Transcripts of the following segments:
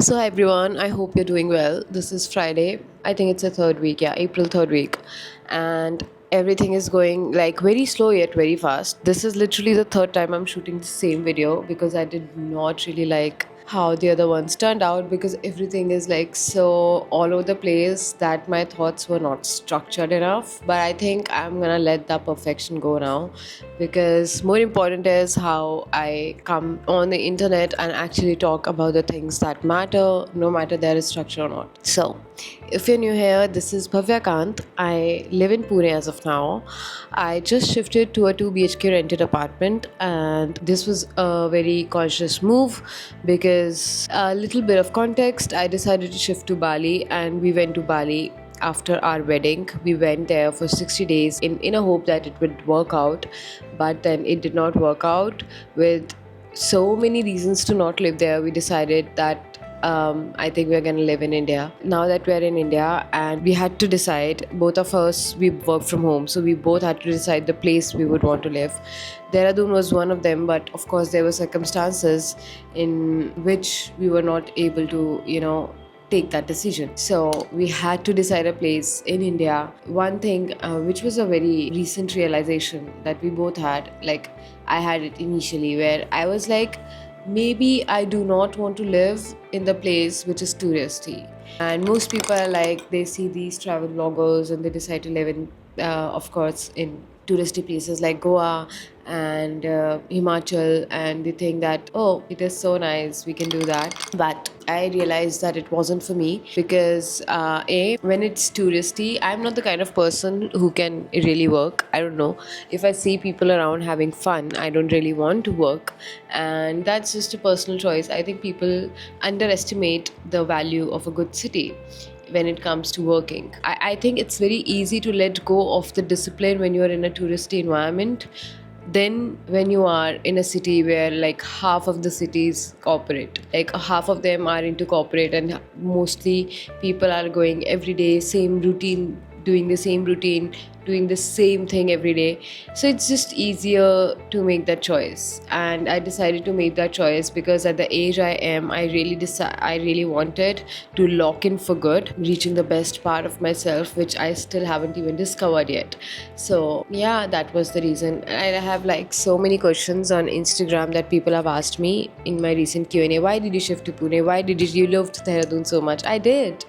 So, hi everyone, I hope you're doing well. This is Friday. I think it's the third week, yeah, April third week. And everything is going like very slow yet very fast. This is literally the third time I'm shooting the same video because I did not really like how the other ones turned out because everything is like so all over the place that my thoughts were not structured enough. But I think I'm gonna let that perfection go now because more important is how I come on the internet and actually talk about the things that matter, no matter there is structure or not. So, if you're new here, this is Bhavya Kant. I live in Pune as of now. I just shifted to a 2 BHK rented apartment, and this was a very conscious move because a little bit of context. I decided to shift to Bali, and we went to Bali after our wedding. We went there for 60 days in a hope that it would work out, but then it did not work out. With so many reasons to not live there, we decided that I think we're going to live in India. Now that we're in India, and we had to decide, both of us, we work from home, so we both had to decide the place we would want to live. Dehradun was one of them, but of course there were circumstances in which we were not able to, take that decision. So we had to decide a place in India. One thing, which was a very recent realization that we both had, like I had it initially, where I was like, maybe I do not want to live in the place which is touristy. And most people are like, they see these travel bloggers and they decide to live in, of course, in touristy places like Goa and Himachal, and they think that, oh, it is so nice, we can do that. But I realized that it wasn't for me because when it's touristy, I'm not the kind of person who can really work. I don't know, if I see people around having fun, I don't really want to work, and that's just a personal choice. I think people underestimate the value of a good city when it comes to working. I think it's very easy to let go of the discipline when you're in a touristy environment then when you are in a city where like half of the city is corporate, like half of them are into corporate, and mostly people are going every day, same routine, doing the same routine, doing the same thing every day. So it's just easier to make that choice, and I decided to make that choice because at the age I am, I really wanted to lock in for good, reaching the best part of myself, which I still haven't even discovered yet. So yeah, that was the reason. And I have like so many questions on Instagram that people have asked me in my recent Q&A. Why did you shift to Pune? Why did you love Dehradun so much? I did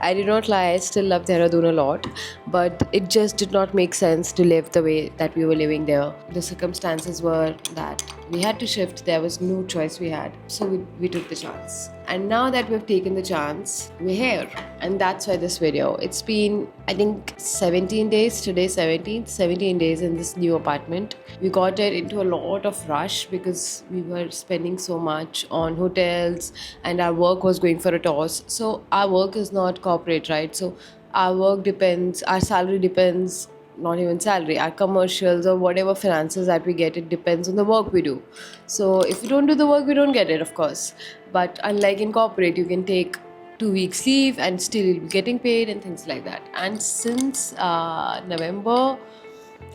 not lie. I still love Dehradun a lot, but it just did not make sense to live the way that we were living there. The circumstances were that we had to shift. There was no choice we had, so we took the chance. And now that we've taken the chance, we're here, and that's why this video. It's been, I think, 17 days. Today 17 days in this new apartment. We got it into a lot of rush because we were spending so much on hotels and our work was going for a toss. So our work is not corporate, right? So our work depends, our salary depends, not even salary, our commercials or whatever finances that we get, it depends on the work we do. So if we don't do the work, we don't get it, of course. But unlike in corporate, you can take 2 weeks leave and still you'll be getting paid and things like that. And since November,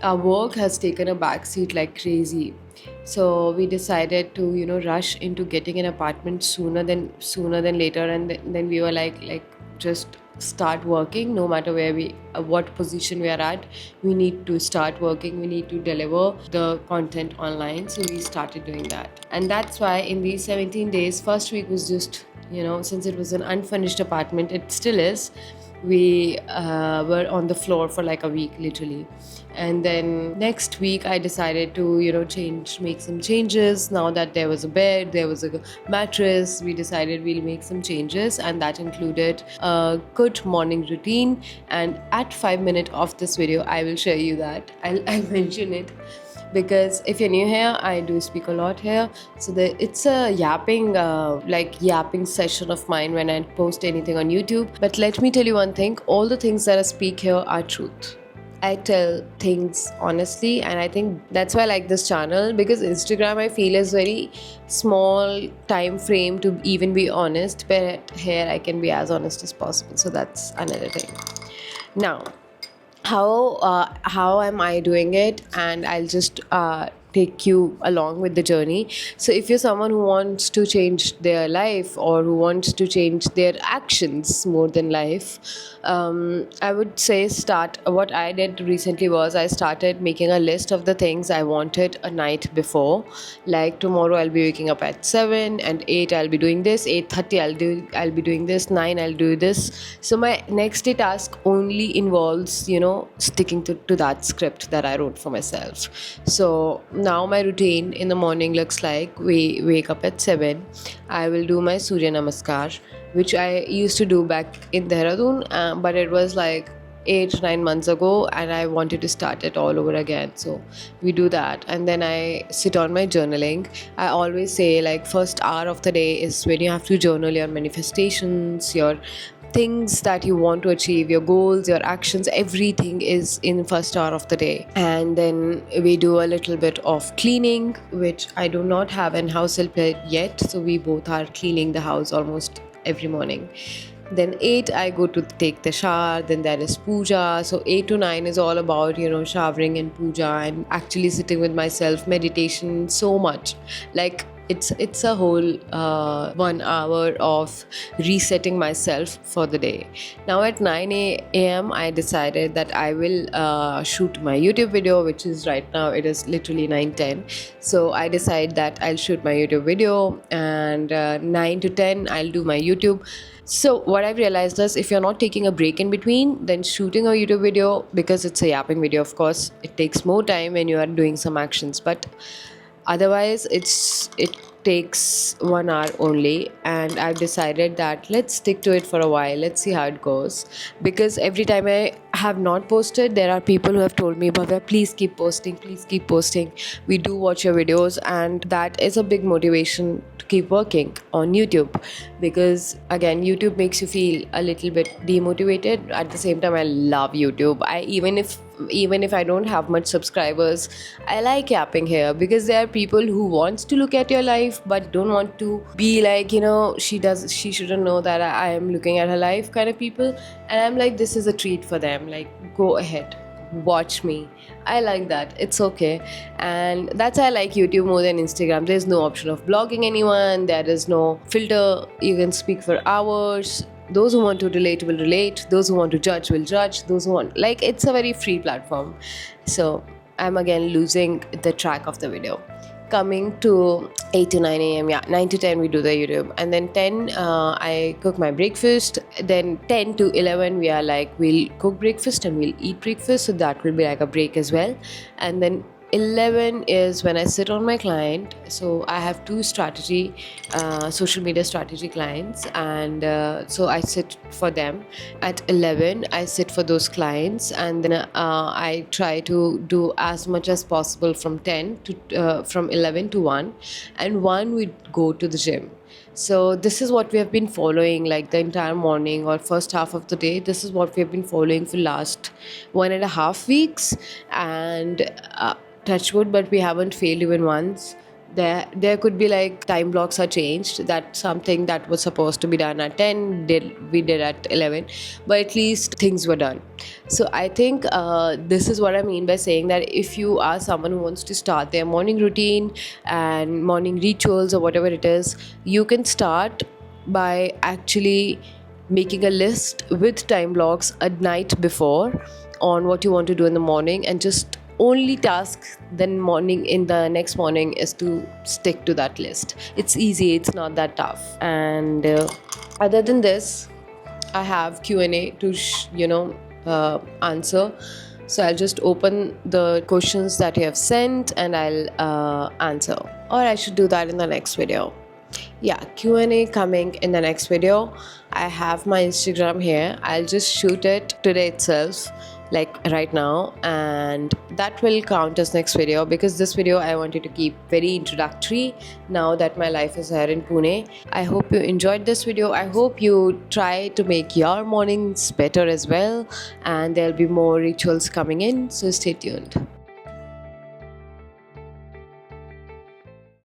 our work has taken a backseat like crazy. So we decided to rush into getting an apartment sooner than later, and then we were like just start working. No matter what position we are at, we need to start working, we need to deliver the content online. So we started doing that, and that's why in these 17 days, first week was just, since it was an unfurnished apartment, it still is, we were on the floor for like a week literally. And then next week I decided to make some changes. Now that there was a bed, there was a mattress, we decided we'll make some changes, and that included a good morning routine. And at 5 minutes of this video I will show you that. I'll mention it because if you're new here, I do speak a lot here. So it's a yapping session of mine when I post anything on YouTube. But let me tell you one thing, all the things that I speak here are truth. I tell things honestly, and I think that's why I like this channel, because Instagram I feel is very small time frame to even be honest, but here I can be as honest as possible. So that's another thing. Now, how am I doing it? And I'll just take you along with the journey. So if you're someone who wants to change their life or who wants to change their actions more than life, I would say start. What I did recently was I started making a list of the things I wanted a night before. Like tomorrow I'll be waking up at 7 and 8 I'll be doing this, 8:30 I'll be doing this, 9 I'll do this. So my next day task only involves, sticking to that script that I wrote for myself. So now my routine in the morning looks like we wake up at 7. I will do my Surya Namaskar, which I used to do back in Dehradun, but it was like 8 9 months ago and I wanted to start it all over again. So we do that, and then I sit on my journaling. I always say like first hour of the day is when you have to journal your manifestations, your things that you want to achieve, your goals, your actions, everything is in first hour of the day. And then we do a little bit of cleaning, which I do not have an house helper yet, so we both are cleaning the house almost every morning. Then 8 I go to take the shower, then there is puja. So 8 to 9 is all about showering and puja and actually sitting with myself, meditation, so much. Like it's a whole 1 hour of resetting myself for the day. Now at 9 a.m. I decided that I will shoot my YouTube video, which is right now it is literally 9:10. So I decide that I'll shoot my YouTube video, and 9 to 10 I'll do my YouTube. So what I've realized is if you're not taking a break in between, then shooting a YouTube video, because it's a yapping video, of course, it takes more time when you are doing some actions. But otherwise, it takes 1 hour only, and I've decided that let's stick to it for a while. Let's see how it goes. Because every time I have not posted, there are people who have told me, Bhavya, please keep posting, please keep posting. We do watch your videos, and that is a big motivation to keep working on YouTube. Because again, YouTube makes you feel a little bit demotivated. At the same time, I love YouTube. Even if I don't have much subscribers, I like yapping here, because there are people who wants to look at your life but don't want to be like, she shouldn't know that I am looking at her life kind of people. And I'm like, this is a treat for them. Like, go ahead, watch me. I like that. It's okay. And that's why I like YouTube more than Instagram. There's no option of blogging anyone. There is no filter. You can speak for hours. Those who want to relate will relate. Those who want to judge will judge. Those who want, like, it's a very free platform. So I'm again losing the track of the video. Coming to 8 to 9 a.m. Yeah, 9 to 10 we do the YouTube. And then 10 I cook my breakfast. Then 10 to 11 we are like, we'll cook breakfast and we'll eat breakfast. So that will be like a break as well. And then 11 is when I sit on my client. So I have two social media strategy clients, and so I sit for them. At 11 I sit for those clients, and then I try to do as much as possible from 11 to 1, and 1 we go to the gym. So this is what we have been following, like the entire morning or first half of the day. This is what we have been following for last 1.5 weeks, and touch wood, but we haven't failed even once. There could be like time blocks are changed, that something that was supposed to be done at 10 we did at 11, but at least things were done. So I think this is what I mean by saying that if you are someone who wants to start their morning routine and morning rituals or whatever it is, you can start by actually making a list with time blocks a night before on what you want to do in the morning, and just only task then in the next morning is to stick to that list. It's easy, it's not that tough. And other than this, I have Q&A to answer. So I'll just open the questions that you have sent and I'll answer, or I should do that in the next video. Yeah, Q&A coming in the next video. I have my Instagram here. I'll just shoot it today itself, like right now, and that will count as next video, because this video I wanted to keep very introductory now that my life is here in Pune. I hope you enjoyed this video. I hope you try to make your mornings better as well, and there'll be more rituals coming in, so stay tuned.